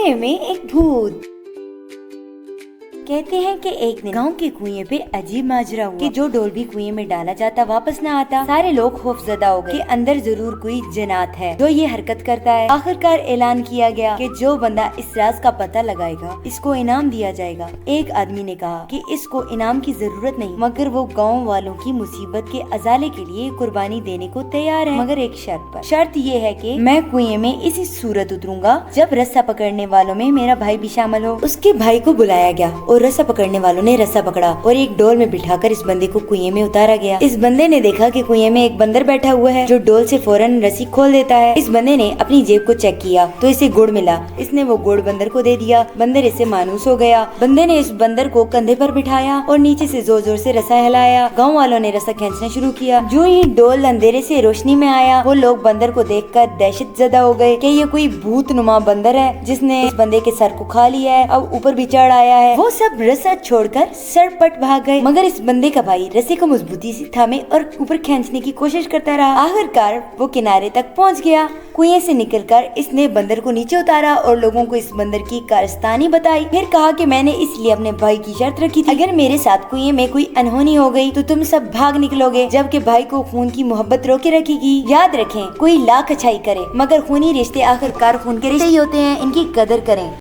کنویں میں ایک بھوت۔ کہتے ہیں کہ ایک دن گاؤں کے کنویں پہ عجیب ماجرا ہوا کہ جو ڈول بھی کنویں میں ڈالا جاتا واپس نہ آتا۔ سارے لوگ خوف زدہ ہو گئے کہ اندر ضرور کوئی جنات ہے جو یہ حرکت کرتا ہے۔ آخرکار اعلان کیا گیا کہ جو بندہ اس راز کا پتہ لگائے گا اس کو انعام دیا جائے گا۔ ایک آدمی نے کہا کہ اس کو انعام کی ضرورت نہیں، مگر وہ گاؤں والوں کی مصیبت کے ازالے کے لیے قربانی دینے کو تیار ہے، مگر ایک شرط پر۔ شرط یہ ہے کہ میں کنویں میں اسی صورت اتروں گا جب رسا پکڑنے والوں میں میرا بھائی بھی شامل ہو۔ اس کے بھائی کو بلایا گیا اور رسا پکڑنے والوں نے رسا پکڑا اور ایک ڈول میں بٹھا کر اس بندے کو کنویں میں اتارا گیا۔ اس بندے نے دیکھا کہ کنویں میں ایک بندر بیٹھا ہوا ہے جو ڈول سے فوراً رسی کھول دیتا ہے۔ اس بندے نے اپنی جیب کو چیک کیا تو اسے گڑ ملا۔ اس نے وہ گڑ بندر کو دے دیا۔ بندر اس سے مانوس ہو گیا۔ بندے نے اس بندر کو کندھے پر بٹھایا اور نیچے سے زور زور سے رسا ہلایا۔ گاؤں والوں نے رسا کھینچنا شروع کیا۔ جو ہی ڈول اندھیرے سے روشنی میں آیا وہ لوگ بندر کو دیکھ کر دہشت زدہ ہو گئے کہ یہ کوئی بھوت نما بندر ہے جس نے اس بندے کے سر کو کھا لیا ہے، اب اوپر بھی چڑھ آیا ہے۔ وہ سب رسا چھوڑ کر سر پٹ بھاگ گئے، مگر اس بندے کا بھائی رسے کو مضبوطی سے تھامے اور اوپر کھینچنے کی کوشش کرتا رہا۔ آخرکار وہ کنارے تک پہنچ گیا۔ کنویں سے نکل کر اس نے بندر کو نیچے اتارا اور لوگوں کو اس بندر کی کارستانی بتائی۔ پھر کہا کہ میں نے اس لیے اپنے بھائی کی شرط رکھی تھی، اگر میرے ساتھ کنویں میں کوئی انہونی ہو گئی تو تم سب بھاگ نکلو گے، جبکہ بھائی کو خون کی محبت روکے رکھے گی۔ یاد رکھیں، کوئی لاکھ اچھائی کرے مگر خونی رشتے آخرکار خون کے رشتے ہی ہوتے ہیں، ان کی قدر کریں۔